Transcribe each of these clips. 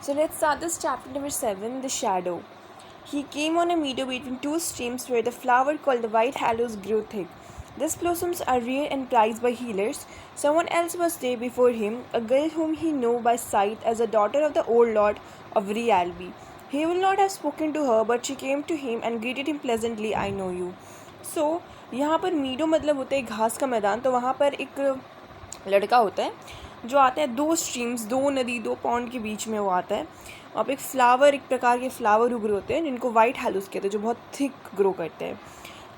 So let's start this chapter number 7, The Shadow. He came on a meadow between two streams where the flower called the white aloes grew thick. These blossoms are rare and prized by healers. Someone else was there before him, a girl whom he knew by sight as a daughter of the old lord of Rialbi. He will not have spoken to her, but she came to him and greeted him pleasantly, I know you. So, यहाँ पर मीडो मतलब होता है घास का मैदान, तो वहाँ पर एक लड़का होता है जो आता है दो स्ट्रीम्स, दो नदी, दो पॉन्ड के बीच में वो आता है। वहाँ पे एक फ्लावर, एक प्रकार के फ्लावर उग रहे होते हैं जिनको वाइट हेलोस कहते हैं, जो बहुत थिक ग्रो करते हैं।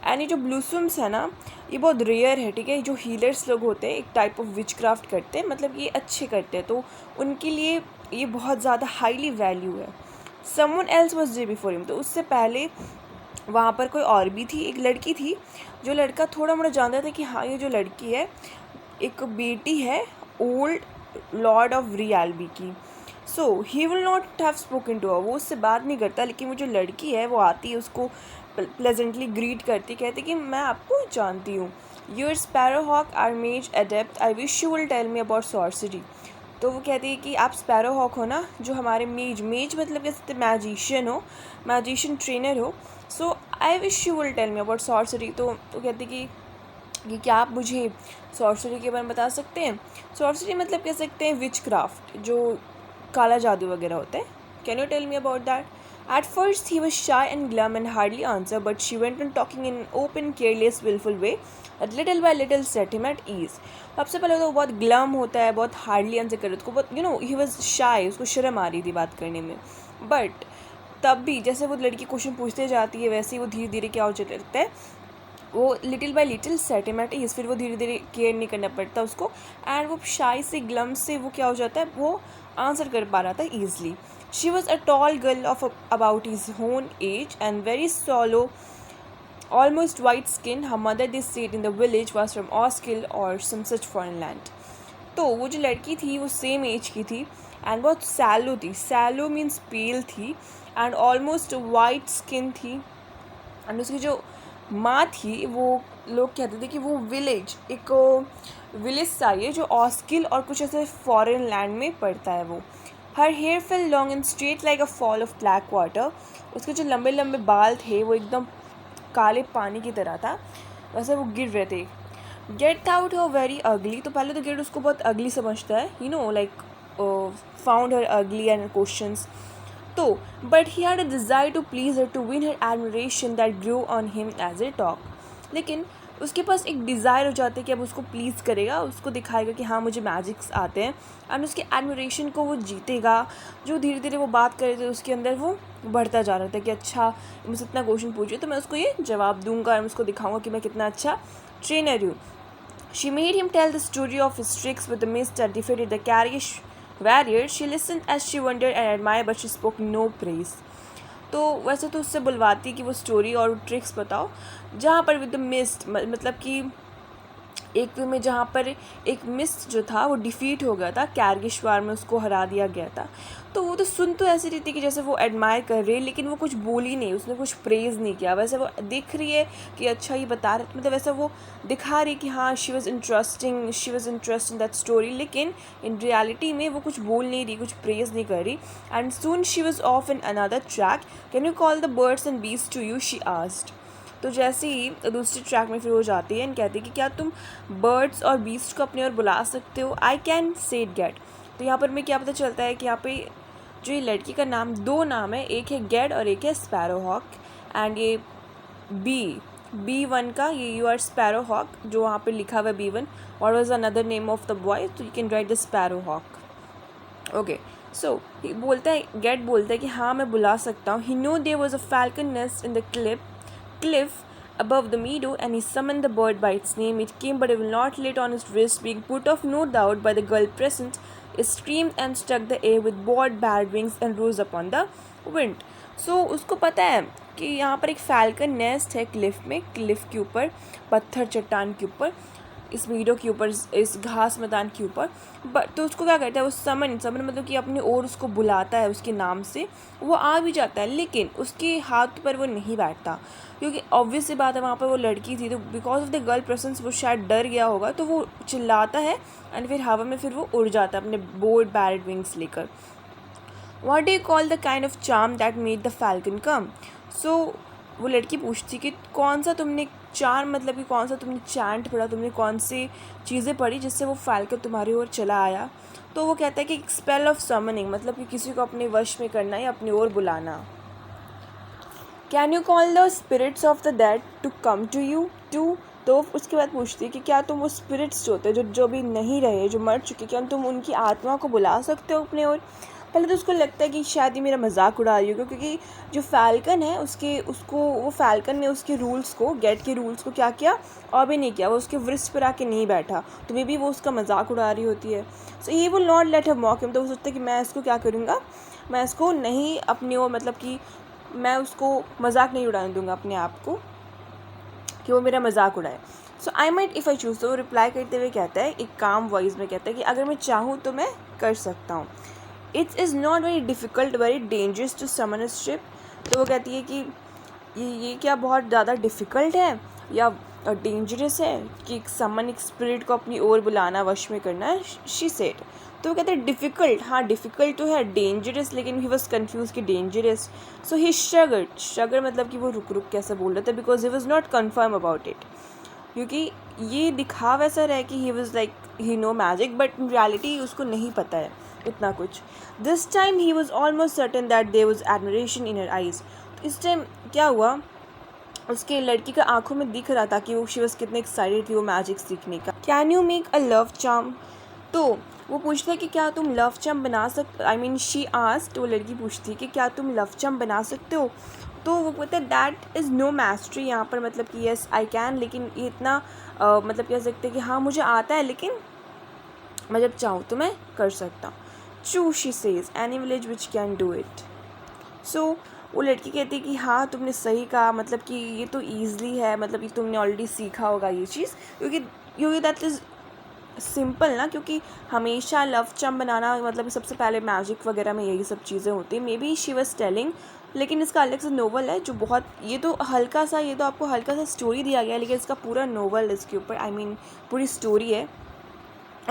एंड ये जो ब्लूसम्स है ना, ये बहुत रेयर है, ठीक है। जो हीलर्स लोग होते हैं एक टाइप ऑफ विच क्राफ्ट करते हैं, मतलब ये अच्छे करते हैं, तो उनके लिए ये बहुत ज़्यादा हाईली वैल्यू है। Someone else was day before him, तो उससे पहले वहाँ पर कोई और भी थी, एक लड़की थी। जो लड़का थोड़ा मोड़ा जानता था कि हाँ ये जो लड़की है एक बेटी है ओल्ड लॉर्ड ऑफ रियाल्बी की। So he will not have spoken to her, वो उससे बात नहीं करता, लेकिन वो जो लड़की है वो आती है, उसको प्लेजेंटली ग्रीट करती, कहती कि मैं आपको जानती हूँ। Your Sparrowhawk are mage adept, I wish you will tell me about sorcery. तो वो कहती है कि आप स्पैरो हॉक हो ना, जो हमारे मेज मतलब कह सकते मैजिशियन हो, मैजिशियन ट्रेनर हो। So I wish you will tell me about sorcery. तो कहती कि क्या आप मुझे सॉर्सरी के बारे में बता सकते हैं। सॉर्सरी मतलब कह सकते हैं विच क्राफ्ट, जो काला जादू वगैरह होता है। Can you tell me about that. At first he was shy and glum and hardly answered, but she went on talking in an open, careless, willful way that little by little set him at ease. सबसे पहले तो वो बहुत glum होता है, बहुत hardly answer कर रहा है, उसको बहुत ही वॉज शाई, उसको शर्म आ रही थी बात करने में। बट तब भी जैसे वो लड़की क्वेश्चन पूछते जाती है वैसे ही वो धीरे धीरे क्या हो जाता लगता है, वो little by little set him at ease, फिर वो धीरे धीरे केयर नहीं करना पड़ता उसको, एंड वो शाई से ग्लम से वो क्या हो जाता है, वो आंसर कर पा रहा था easily. She was a tall girl of about his own age and very sallow, almost white skin. Her mother, they said in the village, was from Oskill or some such foreign land. तो वो जो लड़की थी वो same as की थी and बहुत Cello थी। सैलो मीन्स पेल थी एंड ऑलमोस्ट वाइट स्किन थी। एंड उसकी जो माँ थी वो लोग कहते थे कि वो एक विलेज सा है जो ऑस्किल और कुछ ऐसे फॉरेन लैंड में पड़ता है वो। Her hair fell long and straight like a fall of black water. उसके जो लंबे लंबे बाल थे वो एकदम काले पानी की तरह था, वैसे वो गिर रहे थे। गेट आउट हो वेरी अगली, तो पहले तो गेट उसको बहुत अगली समझता है, like found her ugly and questions. तो but he had a desire to please her, to win her admiration that grow on him as a talk. लेकिन उसके पास एक डिज़ायर हो जाता है कि अब उसको प्लीज़ करेगा, उसको दिखाएगा कि हाँ मुझे मैजिक्स आते हैं, एंड उसके एडमिरेशन को वो जीतेगा। जो धीरे धीरे वो बात करे थे उसके अंदर वो बढ़ता जा रहा था कि अच्छा मुझसे इतना क्वेश्चन पूछिए तो मैं उसको ये जवाब दूंगा और उसको दिखाऊंगा कि मैं कितना अच्छा ट्रेनर हूँ। She made him tell the story of his tricks with the mist that defeated the Karish warrior. She listened as she wondered and admired, but she spoke no praise. तो वैसे तो उससे बुलवाती कि वो स्टोरी और tricks बताओ, जहाँ पर विद द मिस्ट मतलब कि एक में जहाँ पर एक मिस्ट जो था वो डिफ़ीट हो गया था, कैरगिशवार में उसको हरा दिया गया था। तो वो तो सुन तो ऐसी रही थी कि जैसे वो एडमायर कर रही है, लेकिन वो कुछ बोली नहीं, उसने कुछ प्रेज़ नहीं किया। वैसे वो दिख रही है कि अच्छा ये बता रहे, मतलब वैसा वो दिखा रही कि हाँ she was interest in that story, लेकिन इन रियलिटी में वो कुछ बोल नहीं रही, कुछ प्रेज़ नहीं कर रही। And soon she was of in another track. Can you call the birds and बीस टू यू, शी आस्क्ड। तो जैसे ही दूसरी ट्रैक में फिर वो जाती है एंड कहती है कि क्या तुम बर्ड्स और बीस्ट को अपनी ओर बुला सकते हो, I can say it get. तो यहाँ पर मैं क्या पता चलता है कि यहाँ पे जो ये लड़की का नाम, दो नाम है, एक है गेड और एक है स्पैरो हॉक। एंड ये B1 का ये यू आर स्पैरो हॉक, जो वहाँ पे लिखा हुआ है B1, और was another name of the boy, तो you can write the sparrow hawk. Okay, so बोलता है, गेट बोलता है कि हाँ मैं बुला सकता हूँ। He know there was a falcon nest in the cliff above the meadow, and he summoned the bird by its name. It came, but it will not lit on his wrist, being put off no doubt by the girl present. It screamed and struck the air with broad bad wings and rose upon the wind. So उसको पता है कि यहाँ पर एक falcon nest है Cliff में, Cliff के ऊपर, पत्थर चट्टान के ऊपर, इस मीडो के ऊपर, इस घास मैदान के ऊपर। बट तो उसको क्या करता है, वो समन मतलब कि अपनी ओर उसको बुलाता है उसके नाम से, वो आ भी जाता है, लेकिन उसके हाथ पर वो नहीं बैठता, क्योंकि ऑब्वियस सी बात है वहाँ पर वो लड़की थी, तो because of the girl presence वो शायद डर गया होगा, तो वो चिल्लाता है एंड फिर हवा में फिर वो उड़ जाता है अपने बोर्ड बैरेड विंग्स लेकर। What do you call the kind of charm that made the falcon come? So वो लड़की पूछती कि कौन सा तुमने चार मतलब कि कौन सा तुमने चैंट पढ़ा, तुमने कौन सी चीज़ें पढ़ी जिससे वो फाल्कन तुम्हारी ओर चला आया? तो वो कहता है कि स्पेल ऑफ समनिंग, मतलब कि किसी को अपने वश में करना या अपनी ओर बुलाना. Can you call the spirits of the dead to come to you too? तो उसके बाद पूछती है कि क्या तुम वो स्पिरिट्स जो होते हैं जो भी नहीं रहे, जो मर चुके, क्या तुम उनकी आत्मा को बुला सकते हो अपने ओर? पहले तो उसको लगता है कि शायद ये मेरा मजाक उड़ा रही होगी, क्योंकि जो फ़ाल्कन है वो फ़ाल्कन ने उसके रूल्स को, गेट के रूल्स को क्या किया, और भी नहीं किया. वो उसके वृष्ट पर आके नहीं बैठा, तो मे बी वो उसका मजाक उड़ा रही होती है. So he will not let her mock him. तो वो सोचता है कि मैं इसको क्या करूँगा, मैं इसको नहीं अपनी ओर, मतलब कि मैं उसको मजाक नहीं उड़ाने दूँगा अपने आप को कि वो मेरा मजाक उड़ाए. So I might if I choose. तो रिप्लाई करते हुए कहता है, एक काम वॉइस में कहता है कि अगर मैं चाहूँ तो मैं कर सकता हूँ. It is not very difficult very dangerous to summon a ship. तो वो कहती है कि ये क्या बहुत ज़्यादा डिफ़िकल्ट है या डेंजरस है कि समन एक स्पिरिट को अपनी ओर बुलाना, वश में करना है. She said. तो वो कहते हैं डिफ़िकल्ट, हाँ डिफ़िकल्ट तो है, डेंजरस, लेकिन ही वॉज कन्फ्यूज कि डेंजरस. सो ही शगर मतलब कि वो रुक कैसे बोल रहे थे, because he was not confirm about it. क्योंकि ये दिखा वैसा रहा कि he was like he know magic, but in reality उसको नहीं पता है इतना कुछ. This time he was almost certain that there was admiration in her eyes. तो इस टाइम क्या हुआ, उसके लड़की का आंखों में दिख रहा था कि वो शी वॉज कितने एक्साइटेड थी वो मैजिक सीखने का. Can you make a love charm? तो वो पूछता है कि क्या तुम लव चार्म बना सकते, आई मीन शी आस्क्ड, वो लड़की पूछती है कि क्या तुम लव चार्म बना सकते हो? तो वो कहते हैं दैट इज़ नो मैस्ट्री यहाँ पर, मतलब कि येस आई कैन, लेकिन ये इतना मतलब कह सकते हैं कि हाँ मुझे आता है, लेकिन मैं जब चाहूँ तो मैं कर सकता हूँ. Choose she says any village witch can do it. So वो लड़की कहती है कि हाँ तुमने सही कहा, मतलब कि ये तो ईज़ली है, मतलब कि तुमने ऑलरेडी सीखा होगा ये चीज़, क्योंकि दैट इज़ सिंपल ना, क्योंकि हमेशा लव चम बनाना मतलब सबसे पहले मैजिक वगैरह में यही सब चीज़ें होती हैं. मे बी शी वाज टेलिंग, लेकिन इसका अलग से नोवेल है जो बहुत, ये तो आपको हल्का सा स्टोरी दिया गया है, लेकिन इसका पूरा नोवेल इसके ऊपर, आई मीन पूरी स्टोरी है.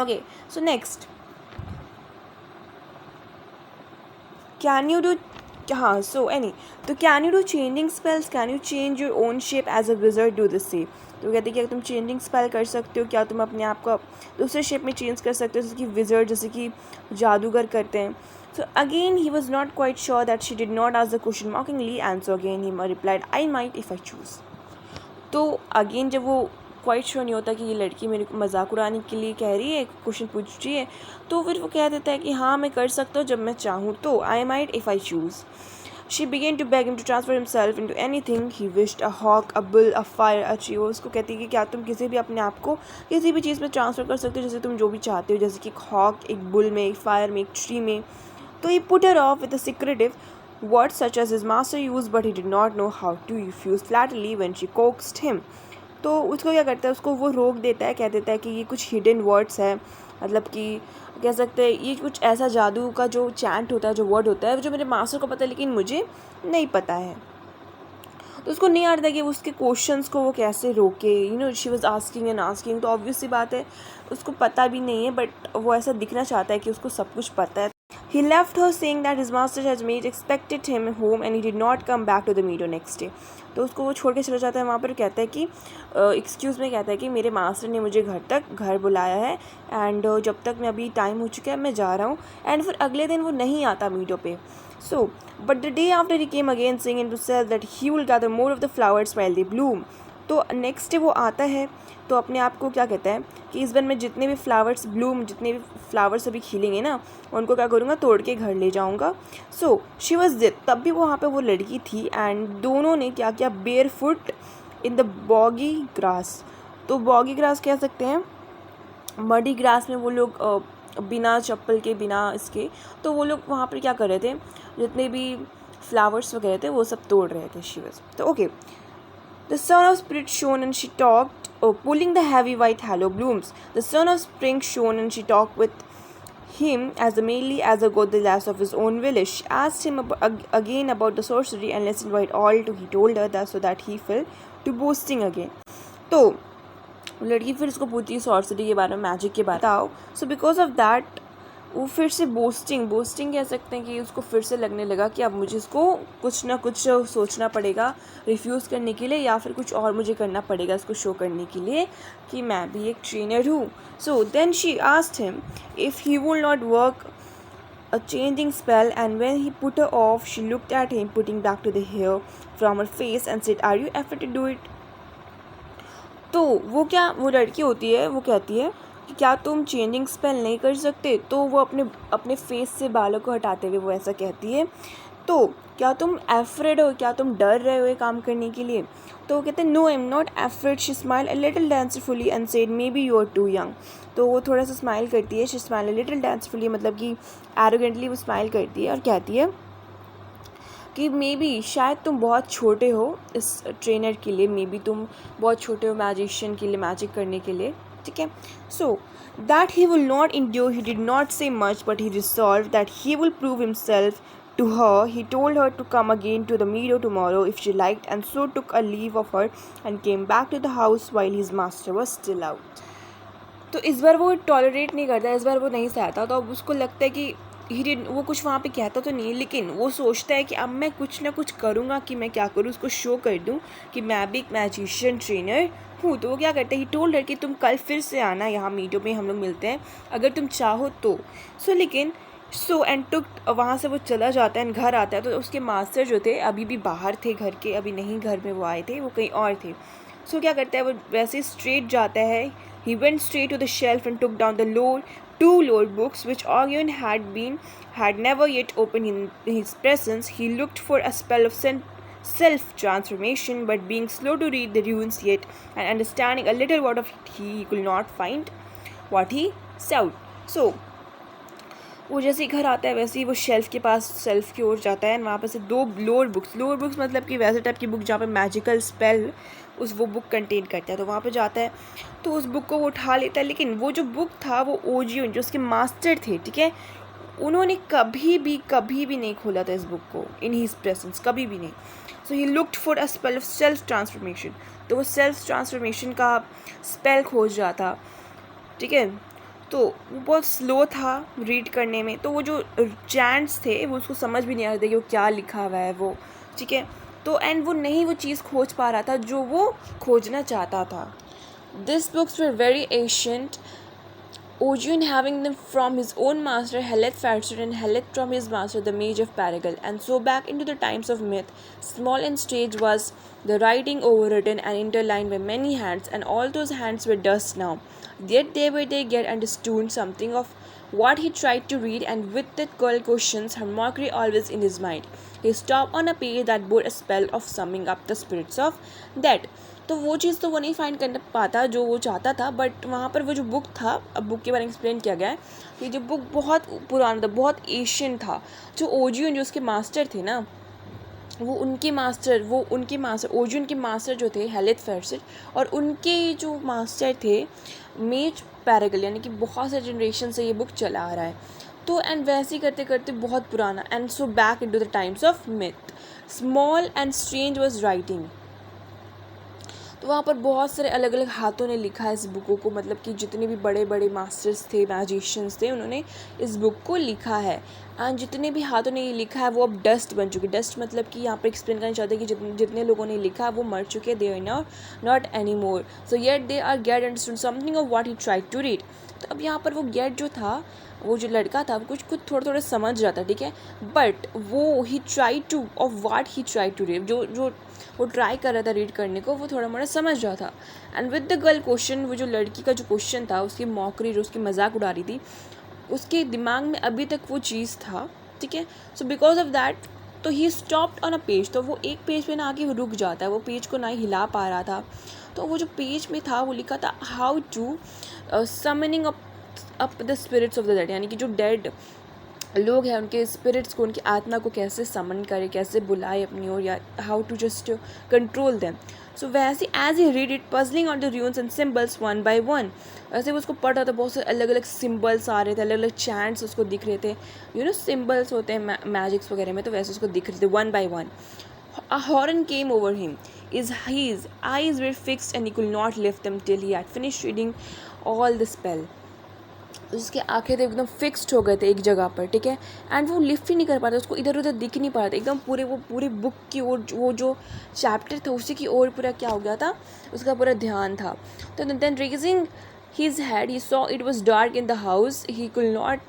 Okay, so next, can you do, हाँ सो तो can you do changing spells, can you change your own shape as a wizard do this say. तो कहते हैं कि तुम चेंजिंग स्पेल कर सकते हो, क्या तुम अपने आप को दूसरे शेप में चेंज कर सकते हो, जैसे कि विज़र्ड, जैसे कि जादूगर करते हैं. So again he was not quite sure that she did not ask the question mockingly, and so again he replied I might if I choose. तो अगेन जब वो क्वाइट श्योर नहीं होता कि ये लड़की मेरे को मजाक उड़ाने के लिए कह रही है, क्वेश्चन पूछ रही है, तो फिर वो कह देता है कि हाँ मैं कर सकता हूँ जब मैं चाहूँ तो, आई might if I choose. She began to beg him to transfer himself into anything he wished, a hawk, a bull, a fire, a tree. उसको कहती है कि क्या तुम किसी भी अपने आप को किसी भी चीज़ में ट्रांसफ़र कर सकते हो, जैसे तुम जो भी चाहते हो, जैसे कि एक हॉक, एक बुल में, एक फायर में, एक ट्री में. तो he put her off with a secretive words such as his master used, but he did not know how to refuse flatly when she coaxed him. तो उसको क्या करता है, उसको वो रोक देता है, कह देता है कि ये कुछ हिडन वर्ड्स है, मतलब कि कह सकते हैं ये कुछ ऐसा जादू का जो चैंट होता है, जो वर्ड होता है, जो मेरे मास्टर को पता है लेकिन मुझे नहीं पता है. तो उसको नहीं आता कि उसके क्वेश्चंस को वो कैसे रोके. She was asking and asking, तो ऑब्वियस सी बात है उसको पता भी नहीं है, बट वो ऐसा दिखना चाहता है कि उसको सब कुछ पता है. He left her saying that his master has made expected him home and he did not come back to the meadow next day. तो उसको वो छोड़ के चला जाता है वहाँ पर. कहता है कि एक्सक्यूज़ में कहता है कि मेरे मास्टर ने मुझे घर बुलाया है, एंड जब तक मैं अभी टाइम हो चुका है मैं जा रहा हूँ. एंड फिर अगले दिन वो नहीं आता मीडो पे. So but the day after he came again singing to self that he will gather more of the flowers while they bloom. तो नेक्स्ट डे वो आता है तो अपने आप को क्या कहता है कि इस बार मैं जितने भी फ्लावर्स ब्लूम, जितने भी फ्लावर्स अभी खिलेंगे ना, उनको क्या करूँगा, तोड़ के घर ले जाऊँगा. So she was there. तब भी वहाँ पे वो लड़की थी, एंड दोनों ने क्या किया, bear foot in the boggy grass. तो बॉगी ग्रास कह सकते हैं, मडी ग्रास में वो लोग बिना चप्पल के, बिना इसके, तो वो लोग वहाँ पर क्या कर रहे थे, जितने भी फ्लावर्स वगैरह थे वो सब तोड़ रहे थे. शी वॉज तो okay. The son of spirit shone and she talked, pulling the heavy white hollow blooms. The son of spring shone and she talked with him as mainly as a god the lass of his own village. She asked him again about the sorcery and listened to it all to he told her that so that he fell to boasting again. तो लड़की फिर उसको पूछती है sorcery के बारे में, magic के बारे में. सो बिकॉज ऑफ दैट वो फिर से बोस्टिंग कह सकते हैं कि उसको फिर से लगने लगा कि अब मुझे इसको कुछ ना कुछ सोचना पड़ेगा रिफ्यूज़ करने के लिए, या फिर कुछ और मुझे करना पड़ेगा इसको शो करने के लिए कि मैं भी एक ट्रेनर हूँ. So then she asked him if he would not work a changing spell, and when he put her off, she looked at him, putting back to the hair from her face, and said, "Are you afraid to do it?" तो वो लड़की होती है, वो कहती है कि क्या तुम चेंजिंग स्पेल नहीं कर सकते. तो वो अपने फेस से बालों को हटाते हुए वो ऐसा कहती है. तो क्या तुम एफ्रेड हो, क्या तुम डर रहे हो ये काम करने के लिए. तो वो कहते हैं no I am not afraid. She smile a little disdainfully and said may be you are too young. तो वो थोड़ा सा स्माइल करती है. She smile a little disdainfully मतलब कि एरोगेंटली वो स्माइल करती है और कहती है कि मे बी शायद तुम बहुत छोटे हो इस ट्रेनर के लिए, मे बी तुम बहुत छोटे हो मैजिशियन के लिए, मैजिक करने के लिए. ठीक है. So that he will not endure he did not say much but he resolve that he will prove himself to her. He told her to come again to the meadow tomorrow if she liked, and so took a leave of her and came back to the house while his master was still out. तो इस बार वो tolerate नहीं करता, इस बार वो नहीं सहता. तो अब उसको लगता है कि वो कुछ वहाँ पे कहता तो नहीं, लेकिन वो सोचता है कि अब मैं कुछ ना कुछ करूँगा कि मैं क्या करूँ, उसको शो कर दूँ कि मैं भी एक मैजिशियन ट्रेनर हूँ. तो वो क्या करता है, ही टोल्ड हर कि तुम कल फिर से आना यहाँ मीडो में, हम लोग मिलते हैं अगर तुम चाहो तो. सो एंड टुक वहाँ से वो चला जाता है, घर आता है. तो उसके मास्टर जो थे अभी भी बाहर थे घर के, अभी नहीं घर में वो आए थे, वो कहीं और थे. सो क्या करता है, वो वैसे स्ट्रेट जाता है. He went straight to the shelf and took down the two lore books which Ogden had never yet opened in his presence. He looked for a spell of self-transformation, but being slow to read the runes yet and understanding a little what of it, he could not find what he sought. So वो जैसे ही घर आता है वैसे ही वो shelf की ओर जाता है. वहाँ पर से 2 लोअर बुक्स मतलब कि वैसे टाइप की बुक जहाँ पे मैजिकल स्पेल वो बुक कंटेन करता है. तो वहाँ पे जाता है तो उस बुक को वो उठा लेता है. लेकिन वो जो बुक था वो ओजियन जो उसके मास्टर थे, ठीक है, उन्होंने कभी भी नहीं खोला था इस बुक को इन हिज प्रेजेंस, कभी भी नहीं. So he looked for a spell of self transformation. तो वो सेल्फ ट्रांसफॉर्मेशन का स्पेल खोज रहा था. ठीक है. तो वो बहुत स्लो था रीड करने में. तो वो जो चैंट्स थे वो उसको समझ भी नहीं आ रहे थे कि वो क्या लिखा हुआ है वो. ठीक है. तो एंड वो वो चीज़ खोज पा रहा था जो वो खोजना चाहता था. This books were very ancient. Ogion having them from his own master Heleth Farsud and Heleth from his master the Mage of Paragal. And so back into the times of myth, small and strange was the writing overwritten and interlined by many hands, and all those hands were dust now. Yet they get understood something of what he tried to read, and with that girl questions, her mockery always in his mind. He stopped on a page that bore a spell of summing up the spirits of that. तो वो चीज़ तो वो नहीं find कर पाता जो वो चाहता था. बट वहाँ पर वो जो बुक था, अब बुक के बारे में एक्सप्लेन किया गया है कि जो बुक बहुत पुराना था, बहुत एशियन था. जो ओजियन जो उसके मास्टर थे ना, वो उनके मास्टर ओजियन के मास्टर जो थे हेलेथ फेरसिड, और उनके जो मास्टर थे मेज पैरागल, यानी कि बहुत से जनरेशन से ये बुक चला आ रहा है. तो एंड वैसे ही करते करते बहुत पुराना. And so back into the times of myth, small and strange was writing. तो वहाँ पर बहुत सारे अलग अलग हाथों ने लिखा है इस बुकों को, मतलब कि जितने भी बड़े बड़े मास्टर्स थे, मैजिशियंस थे, उन्होंने इस बुक को लिखा है. एंड जितने भी हाथों ने ये लिखा है वो अब डस्ट बन चुके. डस्ट मतलब कि यहाँ पर एक्सप्लेन करना चाहते हैं कि जितने लोगों ने लिखा है वो मर चुके, they are not any more. So yet they are get understood something of what he tried to read. तो अब यहाँ पर वो गेट जो था, वो जो लड़का था, वो कुछ थोड़ा समझ रहा था. ठीक है. बट वो he try to of what he try to read, जो वो ट्राई कर रहा था रीड करने को, वो थोड़ा मोड़ा समझ रहा था. And with the girl question, वो जो लड़की का जो क्वेश्चन था, उसकी मॉकरी जो उसकी मजाक उड़ा रही थी, उसके दिमाग में अभी तक वो चीज़ था. ठीक है. सो बिकॉज ऑफ दैट तो he stopped on a page. तो वो एक पेज पे ना आके रुक जाता है, वो पेज को ना ही हिला पा रहा था. तो वो जो पेज में था वो लिखा था how to summoning up the spirits of the dead, यानी कि जो डेड लोग हैं उनके स्पिरिट्स को, उनकी आत्मा को कैसे समन करे, कैसे बुलाए अपनी ओर, या how to just control them. So वैसे as he read it puzzling on the runes and symbols one by one, वैसे वो उसको पढ़ रहा था. बहुत सारे अलग अलग सिम्बल्स आ रहे थे, अलग अलग चैंट्स उसको दिख रहे थे. सिम्बल्स होते हैं मैजिक्स वगैरह में, तो वैसे उसको दिख रहे थे one by one. A horror came over him. His eyes were fixed and he could not lift them till he had finished reading all the spell. उसके आंखें थे एकदम फिक्स्ड हो गए थे एक जगह पर, ठीक है। एंड वो लिफ्ट ही नहीं कर पा था, उसको इधर उधर दिख नहीं पा रहा था, एकदम वो पूरी बुक की ओर, वो जो चैप्टर था उसी की ओर पूरा क्या हो गया था, उसका पूरा ध्यान था। तो then raising his head he saw it was dark in the house, he could not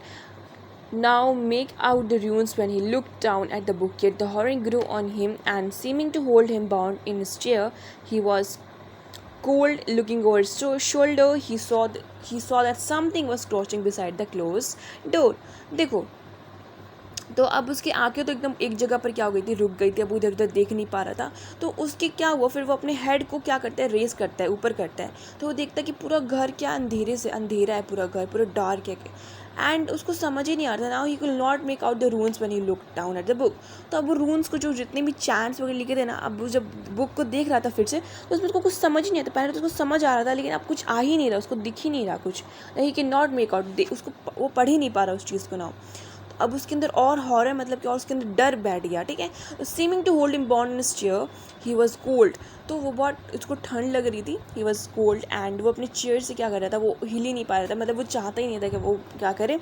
now make out the runes when he looked down at the book, yet the horror grew on him, and seeming to hold him bound in his chair, he was cold. Looking over his shoulder, he saw that something was crouching beside the closed door. देखो, तो अब उसकी आंखें तो एकदम एक जगह पर क्या हो गई थी, रुक गई थी, अब उधर उधर देख नहीं पा रहा था। तो उसके क्या हुआ, फिर वो अपने हेड को क्या करता है, रेस करता है, ऊपर करता है। तो वो देखता है कि पूरा घर क्या अंधेरे से अंधेरा है, पूरा घर पूरा डार्क है, एंड उसको समझ ही नहीं आ रहा था। Now he could not make out the रून्स when he look down at the book. तो अब वो रून्स को जो जितने भी चैंट्स वगैरह लिखे थे ना, अब वो जब बुक को देख रहा था फिर से, तो उसमें उसको कुछ समझ ही नहीं आता। पहले तो उसको समझ आ रहा था, लेकिन अब कुछ आ ही नहीं रहा, उसको दिख ही नहीं रहा कुछ, he can not make out, उसको वो पढ़ ही नहीं पा रहा उस चीज़ को नाउ। अब उसके अंदर और हॉरर, मतलब कि और उसके अंदर डर बैठ गया, ठीक है। Seeming to hold him bond in his chair, he was cold. तो वो बहुत, उसको ठंड लग रही थी, ही वॉज कोल्ड, एंड वो अपने चेयर से क्या कर रहा था, वो हिल ही नहीं पा रहा था, मतलब वो चाहता ही नहीं था कि वो क्या करे,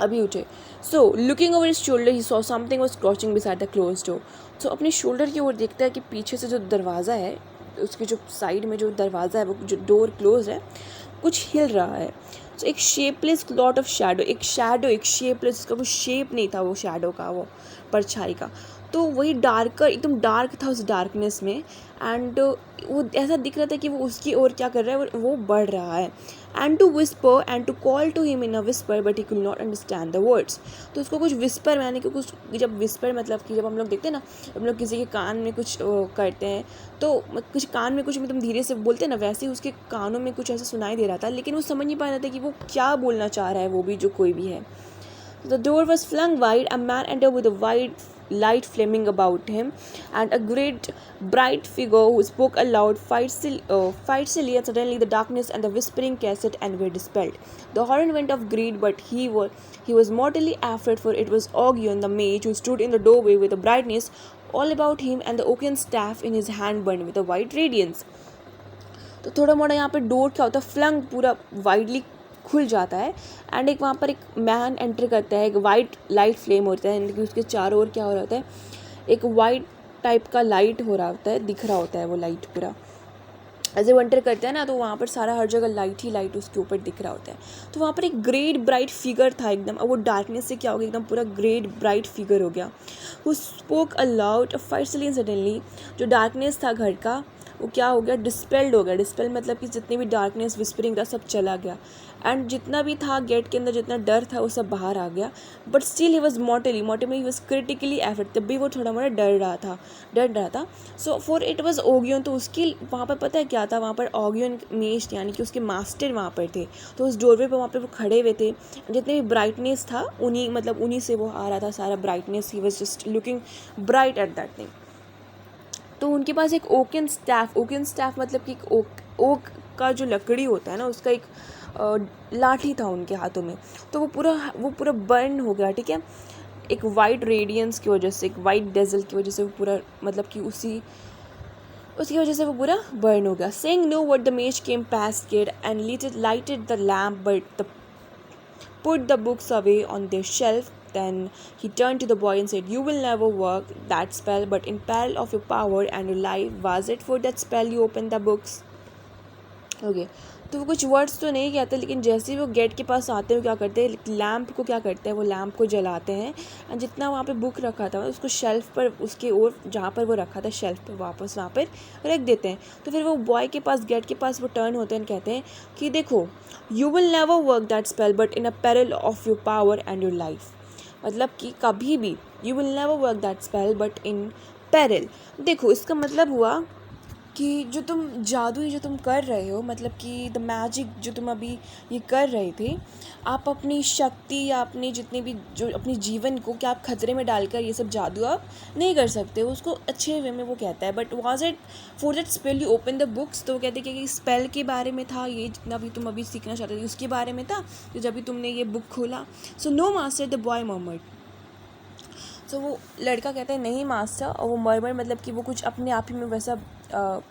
अभी उठे। So looking over his shoulder he saw something was crouching beside the close door. So अपने शोल्डर की ओर देखता है कि पीछे से जो दरवाज़ा है, उसके जो साइड में जो दरवाज़ा है, वो जो डोर क्लोज है, कुछ हिल रहा है। सो एक शेपलेस क्लॉट ऑफ शैडो, एक शेपलेस, उसका वो शेप नहीं था, वो शैडो का, वो परछाई का। तो वही डार्कर, एकदम डार्क था उस डार्कनेस में, एंड वो ऐसा दिख रहा था कि वो उसकी ओर क्या कर रहा है, वो बढ़ रहा है। And to whisper and to call to him in a whisper, but he could not understand the words. तो उसको कुछ विस्पर, यानी कि कुछ, जब विस्पर मतलब कि जब हम लोग देखते हैं ना, हम लोग किसी के कान में कुछ करते हैं, तो कुछ कान में कुछ एकदम धीरे से बोलते हैं ना, वैसे ही उसके कानों में कुछ ऐसा सुनाई दे रहा था, लेकिन वो समझ नहीं पा रहा था कि वो क्या बोलना चाह रहा है, वो भी जो कोई भी है। The door was flung wide. A man entered with a wide light flaming about him, and a great bright figure who spoke aloud, fight silly, and suddenly the darkness and the whispering cassette and were dispelled. The horror went of greed, but he was mortally afraid, for it was Augion the mage, who stood in the doorway with a brightness all about him, and the oaken staff in his hand burned with a white radiance. तो थोड़ा मोड़ा यहाँ पे door क्या होता है, flung पूरा widely खुल जाता है, एंड एक वहाँ पर एक मैन एंटर करता है, एक वाइट लाइट फ्लेम होता है, कि उसके चारों ओर क्या हो रहा होता है, एक वाइट टाइप का लाइट हो रहा होता है, दिख रहा होता है वो लाइट पूरा। ऐसे वो एंटर करते हैं ना, तो वहाँ पर सारा हर जगह लाइट ही लाइट उसके ऊपर दिख रहा होता है। तो वहाँ पर एक ग्रेट ब्राइट फिगर था एकदम, अब वो डार्कनेस से क्या हो गया, एकदम पूरा ग्रेट ब्राइट फिगर हो गया। वो स्पोक अलाउड फाइटली, सडनली जो डार्कनेस था घर का, वो क्या हो गया, डिस्पेल्ड हो गया। डिस्पेल मतलब कि जितनी भी डार्कनेस विस्परिंग था सब चला गया, एंड जितना भी था गेट के अंदर, जितना डर था वो सब बाहर आ गया। But still he was mortally he was critically afraid, तब भी वो थोड़ा मोड़ा डर रहा था। So for it was Ogion, तो उसकी वहाँ पर पता है क्या था, वहाँ पर ओगियन मेज, यानी कि उसके मास्टर वहाँ पर थे। तो उस डोरवे पर वहाँ पर वो खड़े हुए थे, जितने भी ब्राइटनेस था उन्हीं से वो आ रहा था सारा brightness. He was just looking bright at that thing. तो उनके पास एक ओकन स्टैफ मतलब कि एक ओक का जो लकड़ी होता है ना, उसका एक लाठी था उनके हाथों में। तो वो पूरा बर्न हो गया, ठीक है, एक वाइट रेडियंस की वजह से, एक वाइट डेजल की वजह से वो पूरा, मतलब कि उसकी वजह से वो पूरा बर्न हो गया। Saying no what the mage came past kid and lighted the lamp, but put the books away on their shelf. Then he turned to the boy and said, "You will never work that spell, but in peril of your power and your life. Was it for that spell you opened the books?" Okay, तो वो कुछ words तो नहीं कहते, लेकिन जैसे ही वो gate के पास आते हैं, वो क्या करते हैं, लैम्प को क्या करते हैं, वो लैम्प को जलाते हैं, और जितना वहाँ पे बुक रखा था उसको शेल्फ पर, उसके ओर जहाँ पर वो रखा था शेल्फ पर, वापस वहाँ पर रख देते हैं। तो फिर वो बॉय के पास, गेट के पास वो टर्न होते हैं, कहते हैं कि देखो, you will never work that spell, but in a peril of your power and your life. मतलब कि कभी भी, you will never work that spell but in peril. देखो, इसका मतलब हुआ कि जो तुम कर रहे हो, मतलब कि द मैजिक जो तुम अभी ये कर रहे थे, आप अपनी शक्ति या अपनी जितनी भी जो अपनी जीवन को क्या आप खतरे में डालकर ये सब जादू आप नहीं कर सकते हो। उसको अच्छे वे में वो कहता है, but was it for that spell you open the books. तो वो कहते हैं कि स्पेल के बारे में था, ये जितना भी तुम अभी सीखना चाहते थे उसके बारे में था, तो जब भी तुमने ये बुक खोला। So no master, the boy murmured. So वो लड़का कहता है नहीं मास्टर, और वो मरमर मतलब कि वो कुछ अपने आप ही में वैसा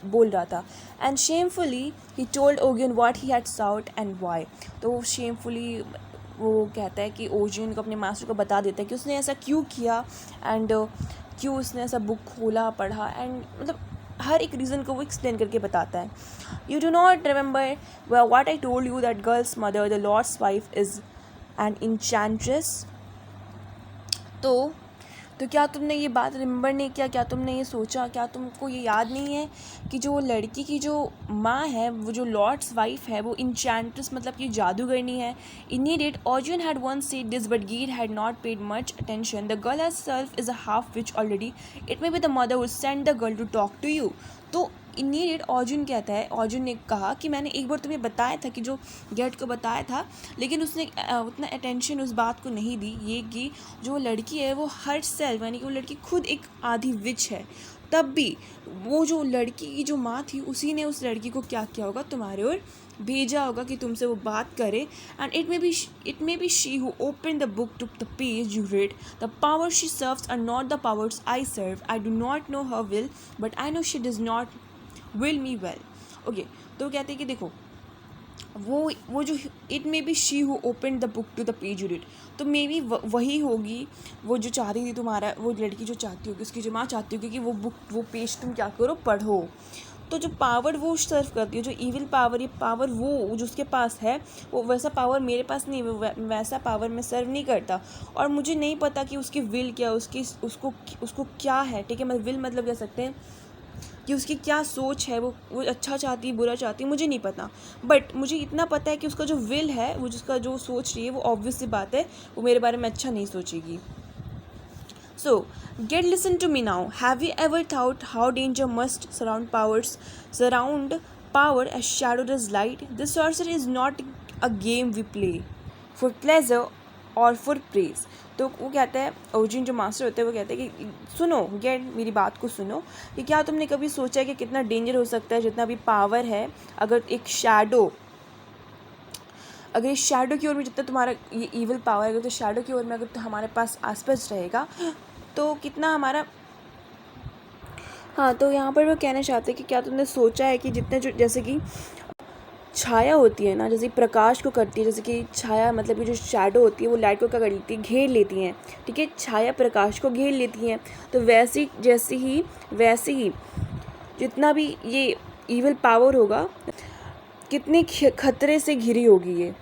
बोल रहा था. And shamefully he told Ogion what he had sought and why. तो वो शेमफुली वो कहता है कि ओजियन को अपने मास्टर को बता देता है कि उसने ऐसा क्यों किया एंड क्यों उसने ऐसा बुक खोला पढ़ा, एंड मतलब हर एक रीज़न को वो एक्सप्लेन करके बताता है. You do not remember what I told you that girl's mother the lord's wife is an enchantress. तो क्या तुमने ये बात रिमेंबर नहीं किया, क्या तुमने ये सोचा, क्या तुमको ये याद नहीं है कि जो लड़की की जो माँ है, वो जो लॉर्ड्स वाइफ है, वो इंचैंट्रेस मतलब कि जादूगरनी है. Indeed, Arjun had once said this, but Geet had not paid much attention. The girl herself is a half witch already. It may be the mother who sent the girl to talk to you. तो immediate Arjun कहता है, अर्जुन ने कहा कि मैंने एक बार तुम्हें बताया था कि जो गेट को बताया था, लेकिन उसने उतना अटेंशन उस बात को नहीं दी. ये कि जो लड़की है वो हर सेल्फ यानी कि वो लड़की खुद एक आधी विच है. तब भी वो जो लड़की की जो माँ थी उसी ने उस लड़की को क्या किया होगा, तुम्हारे ओर भेजा होगा कि तुमसे वो बात करे. And it may be she who open the book to the page you read. The power she serves are not the powers I serve. I do not know her will, but I know she does not will me well. Okay, तो कहते हैं कि देखो वो जो it may be she who open the book to the page you read. तो may B वही होगी वो जो चाह रही थी तुम्हारा, वो लड़की जो चाहती होगी, उसकी जो माँ चाहती होगी कि वो बुक वो पेज तुम क्या करो, पढ़ो. तो जो पावर वो सर्व करती है, जो इविल पावर, ये पावर वो जो उसके पास है, वो वैसा पावर मेरे पास नहीं, वो वैसा पावर मैं सर्व नहीं करता. और मुझे नहीं पता कि उसकी विल क्या, उसको क्या है. ठीक है, मतलब विल मतलब कह सकते हैं कि उसकी क्या सोच है, वो अच्छा चाहती है, बुरा चाहती है, मुझे नहीं पता. बट मुझे इतना पता है कि उसका जो विल है, वो जिसका जो सोच रही है, वो ऑब्वियस सी बात है वो मेरे बारे में अच्छा नहीं सोचेगी. So, get listen to me now. Have you ever thought how danger must surround power as shadow does light? This sorcery is not a game we play for pleasure or for praise. तो वो कहता है, ओजिन जो master होते हैं वो कहते हैं कि सुनो, गेट मेरी बात को सुनो, कि क्या तुमने कभी सोचा है कि कितना डेंजर हो सकता है जितना भी पावर है, अगर इस शैडो की ओर में जितना तुम्हारा ये ईविल पावर है, अगर तो शैडो की ओर में अगर तो हमारे पास आसपास रहेगा तो कितना हमारा. हाँ, तो यहाँ पर वो कहना चाहते हैं कि क्या तुमने सोचा है कि जितने जो जैसे कि छाया होती है ना, जैसे प्रकाश को करती है, जैसे कि छाया मतलब कि जो शैडो होती है वो लाइट को क्या कर लेती है, घेर लेती हैं. ठीक है, छाया प्रकाश को घेर लेती हैं. तो वैसे ही जितना भी ये ईविल पावर होगा, कितने खतरे से घिरी होगी ये.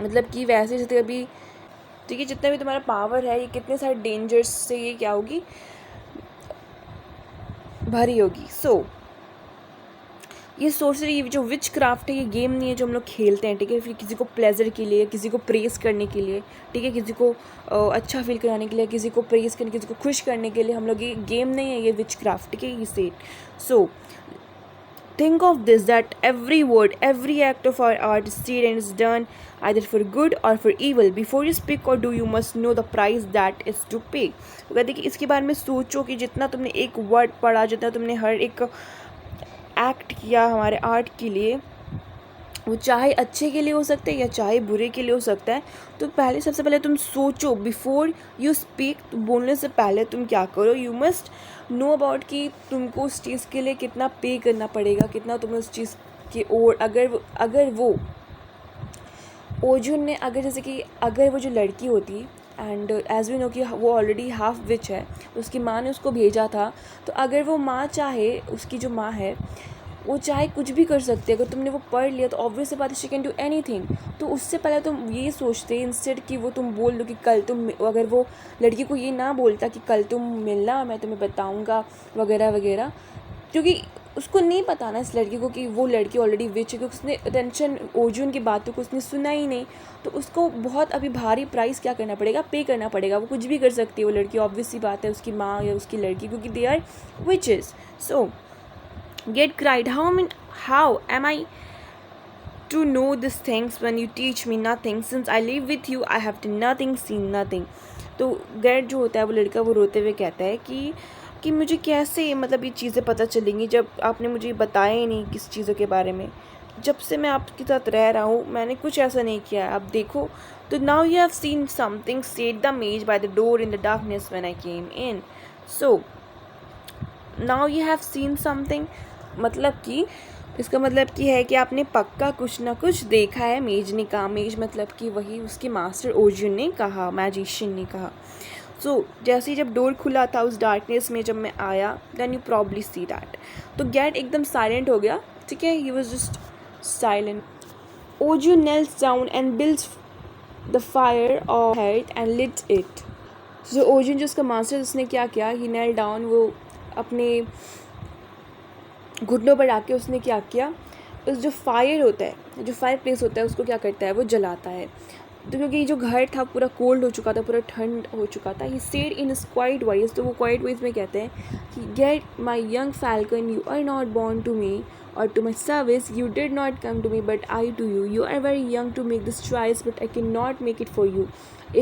मतलब कि वैसे जैसे अभी ठीक है, जितना भी तुम्हारा पावर है, ये कितने सारे डेंजर्स से ये क्या होगी, भरी होगी. सो ये सोर्सरी, ये जो विच क्राफ्ट है, ये गेम नहीं है जो हम लोग खेलते हैं. ठीक है, फिर किसी को प्लेजर के लिए, किसी को प्रेस करने के लिए, ठीक है, किसी को अच्छा फील कराने के लिए, किसी को प्रेस करने, किसी को खुश करने के लिए हम लोग, ये गेम नहीं है, ये विच क्राफ्ट. ठीक है, ये set. So think of this, that every word, every act of our art is said and is done either for good or for evil. Before you speak or do, you must know the price that is to pay. तो कहते हैं कि इसके बारे में सोचो कि जितना तुमने एक वर्ड पढ़ा, जितना तुमने हर एक एक्ट किया हमारे आर्ट के लिए, वो चाहे अच्छे के लिए हो सकता है या चाहे बुरे के लिए हो सकता है. तो पहले सबसे पहले तुम सोचो, बिफोर यू स्पीक, बोलने से पहले तुम क्या करो, यू मस्ट नो अबाउट कि तुमको उस चीज़ के लिए कितना पे करना पड़ेगा, कितना तुम्हें उस चीज़ की ओर, अगर वो ओजुन ने, अगर जैसे कि अगर वो जो लड़की होती, एंड एज वी नो कि वो ऑलरेडी हाफ विच है, उसकी माँ ने उसको भेजा था. तो अगर वो माँ चाहे, उसकी जो माँ है वो चाहे कुछ भी कर सकती है. अगर तुमने वो पढ़ लिया तो ऑब्वियस बात है, शी कैन डू एनीथिंग. तो उससे पहले तुम ये सोचते इंस्टेड कि वो तुम बोल दो कि कल तुम, अगर वो लड़की को ये ना बोलता कि कल तुम मिलना, मैं तुम्हें बताऊंगा वगैरह वगैरह, क्योंकि उसको नहीं पता ना इस लड़की को कि वो लड़की ऑलरेडी विच है, क्योंकि उसने अटेंशन ओजुन की बातों को उसने सुना ही नहीं. तो उसको बहुत अभी भारी प्राइस क्या करना पड़ेगा, पे करना पड़ेगा. वो कुछ भी कर सकती है वो लड़की, ऑब्वियस सी बात है, उसकी माँ या उसकी लड़की, क्योंकि they are witches. So Get cried, how am I to know these things when you teach me nothing? Since I live with you, I have done nothing, seen nothing. तो गेट जो होता है वो लड़का, वो रोते हुए कहता है कि मुझे कैसे मतलब ये चीज़ें पता चलेंगी जब आपने मुझे बताया ही नहीं किस चीज़ों के बारे में. जब से मैं आपके साथ रह रहा हूँ मैंने कुछ ऐसा नहीं किया है, अब देखो। तो now you have seen something said the mage by the door in the darkness when I came in. So now you have seen something, मतलब कि इसका मतलब कि है कि आपने पक्का कुछ ना कुछ देखा है। मेज ने कहा, मेज मतलब कि वही उसके मास्टर ओजुन ने कहा, मैजिशियन ने कहा। सो जैसे ही जब डोर खुला था उस डार्कनेस में जब मैं आया, then you probably see that. तो गेट एकदम साइलेंट हो गया, ठीक है, he was just silent. Ogion knelt down and built the fire of head and lit it. जो ओजुन जो उसका मास्टर उसने क्या किया, ही knelt down, वो अपने घुटनों पर आके उसने क्या किया, उस जो फायर होता है, जो फायर प्लेस होता है उसको क्या करता है, वो जलाता है। तो क्योंकि जो घर था पूरा कोल्ड हो चुका था, पूरा ठंड हो चुका था, he said in quiet voice, तो वो क्वाइट वॉइस में कहते हैं कि Ged my young falcon, you are not born to me or to my service, you did not come to me but I to you. You are very young to make this choice but I cannot make it for you.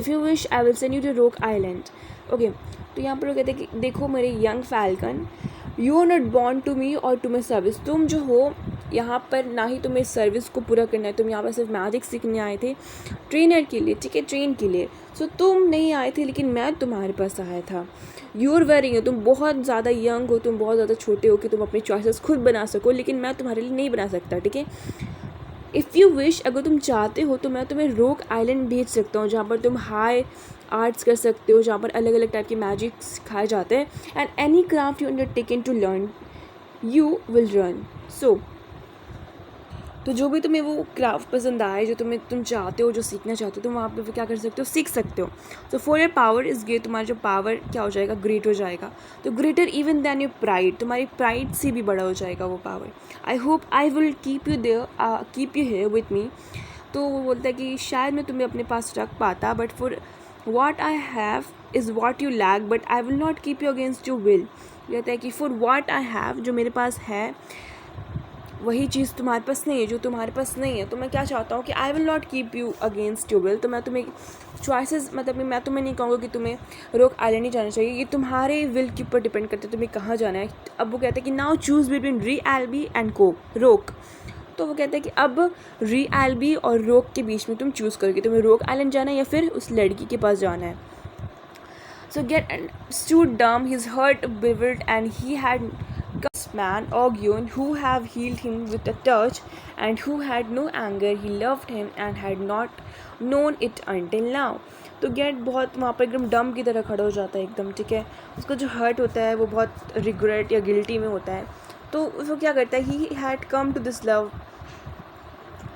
If you wish I will send you to Rock Island. Okay, तो यहाँ पर वो कहते हैं कि देखो मेरे young falcon, you are not born to me और टू माई सर्विस, तुम जो हो यहाँ पर ना ही तुम्हें सर्विस को पूरा करना है, तुम यहाँ पर सिर्फ मैजिक सीखने आए थे ट्रेनर के लिए, ठीक है, ट्रेन के लिए। सो तुम नहीं आए थे लेकिन मैं तुम्हारे पास आया था। यू आर वेरी, तुम बहुत ज़्यादा यंग हो, तुम बहुत ज़्यादा छोटे हो कि तुम अपनी चॉइसेस खुद बना सको, लेकिन मैं तुम्हारे लिए नहीं बना सकता, ठीक है। इफ़ यू विश, अगर तुम चाहते हो तो मैं तुम्हें रोक आइलैंड भेज सकता हूँ, जहाँ पर तुम हाई आर्ट्स कर सकते हो, जहाँ पर अलग अलग टाइप के मैजिक सिखाए जाते हैं। And any craft you undertaken to learn you will run. So तो जो भी तुम्हें वो क्राफ्ट पसंद आए, जो तुम चाहते हो, जो सीखना चाहते हो, तुम वहाँ पे क्या कर सकते हो, सीख सकते हो। तो for your power is great, तुम्हारा जो पावर क्या हो जाएगा, ग्रेट हो जाएगा। तो greater even than your pride, तुम्हारी प्राइड से भी बड़ा हो जाएगा वो power. I hope I will keep you here with me. तो वो बोलता है कि शायद मैं तुम्हें अपने पास रख पाता, but for what I have is what you lack, but I will not keep you against your will. कहता है कि फॉर वॉट आई हैव, जो मेरे पास है, वही चीज़ तुम्हारे पास नहीं है, जो तुम्हारे पास नहीं है। तो मैं क्या चाहता हूँ कि आई will not keep you against your will. तो मैं तुम्हें चॉइसेस, मतलब मैं तुम्हें नहीं कहूँगा कि तुम्हें रोक आइलैंड ही जाना चाहिए, ये तुम्हारे विल के ऊपर डिपेंड करता है तुम्हें कहाँ जाना है। अब वो कहते हैं कि नाउ चूज़ बिटवीन री एल्बी एंड रोक। तो वो कहते हैं कि अब री एल्बी और रोक के बीच में तुम चूज़ करोगे, तुम्हें रोक आइलैंड जाना है या फिर उस लड़की के पास जाना है। So Get stood dumb, his heart withered, and he had man Ogyun, who have healed him with a touch, and who had no anger. He loved him and had not known it until now. तो gate बहुत वहाँ पर एकदम डम की तरह खड़ा हो जाता है एकदम, ठीक है। उसका जो हर्ट होता है वो बहुत रिग्रेट या गिल्टी में होता है। तो वो क्या करता है, he had come to this love.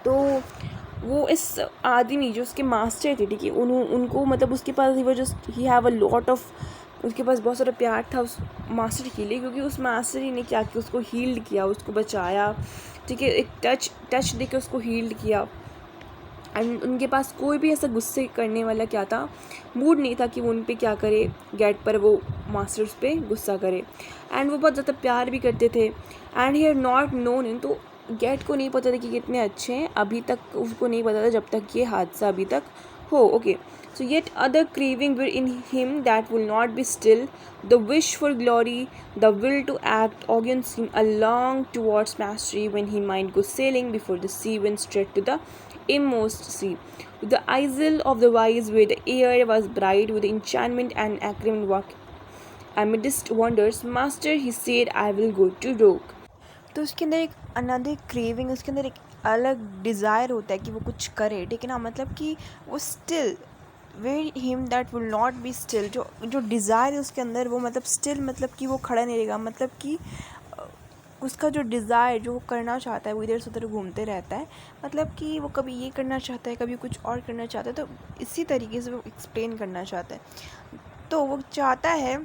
तो वो इस आदमी जो उसके मास्टर थे, ठीक है, उनको मतलब उसके पास ही वो just he have a lot of, उसके पास बहुत सारा प्यार था उस मास्टर के लिए, क्योंकि उस मास्टर ही ने क्या किया, उसको हील्ड किया, उसको बचाया, ठीक है, एक टच दे के उसको हील्ड किया। एंड उनके पास कोई भी ऐसा गुस्से करने वाला क्या था, मूड नहीं था कि वो उन पे क्या करे, गेट पर वो मास्टर उस पर गुस्सा करे। एंड वो बहुत ज़्यादा प्यार भी करते थे। And he had not known in, तो गेट को नहीं पता था कि कितने अच्छे हैं, अभी तक उसको नहीं पता था जब तक ये हादसा अभी तक हो। Okay, so yet other craving were in him that will not be still, the wish for glory, the will to act. Ogyun seemed along towards mastery when he might go sailing before the sea went straight to the immost sea, to the isle of the wise where the air was bright with enchantment and agreement walk amidst wonders. Master, he said, I will go to Rock. तो उसके अंदर एक another craving, उसके अंदर एक अलग desire होता है कि वो कुछ करे, ठीक है ना, मतलब कि वो still were him that will not be still, जो डिज़ायर है उसके अंदर वो मतलब स्टिल, मतलब कि वो खड़ा नहीं रहेगा, मतलब कि उसका जो डिज़ायर जो वो करना चाहता है वो इधर से उधर घूमते रहता है, मतलब कि वो कभी ये करना चाहता है, कभी कुछ और करना चाहता है। तो इसी तरीके से वो एक्सप्लेन करना चाहता है। तो वो चाहता है,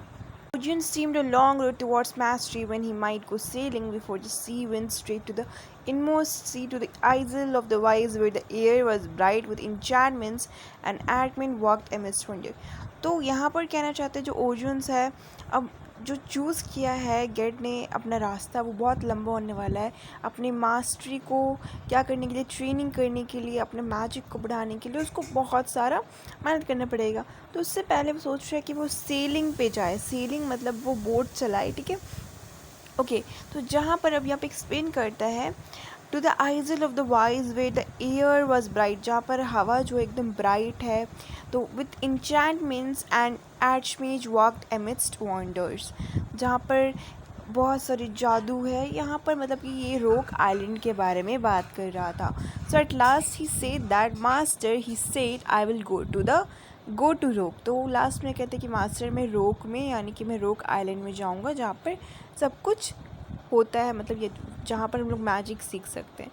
Ocean seemed a long road towards mastery when he might go sailing before the sea went straight to the inmost sea, to the isle of the wise where the air was bright with enchantments and Atman walked amidst wonder. तो यहाँ पर कहना चाहते हैं जो ओजन्स है, अब जो चूज़ किया है गेट ने अपना रास्ता, वो बहुत लंबा होने वाला है। अपने मास्टरी को क्या करने के लिए, ट्रेनिंग करने के लिए, अपने मैजिक को बढ़ाने के लिए उसको बहुत सारा मेहनत करना पड़ेगा। तो उससे पहले वो सोच रहा है कि वो सेलिंग पे जाए, सेलिंग मतलब वो बोट चलाए, ठीक है। ओके, तो जहाँ पर अब यहाँ पे एक्सप्लेन करता है to the isle of the wise where the air was bright, जहाँ पर हवा जो एकदम ब्राइट है। तो विथ इंचैंटमेंट्स एंड एडशमेज वॉकड एमिडस्ट वंडर्स, जहाँ पर बहुत सारी जादू है यहाँ पर, मतलब कि ये रोक आइलैंड के बारे में बात कर रहा था। So at last he said that master, he said I will go to Roke. तो लास्ट में कहते कि मास्टर मैं रोक में, यानी कि मैं रोक आइलैंड में जाऊँगा, जहाँ पर सब कुछ होता है, मतलब ये जहाँ पर हम लोग मैजिक सीख सकते हैं।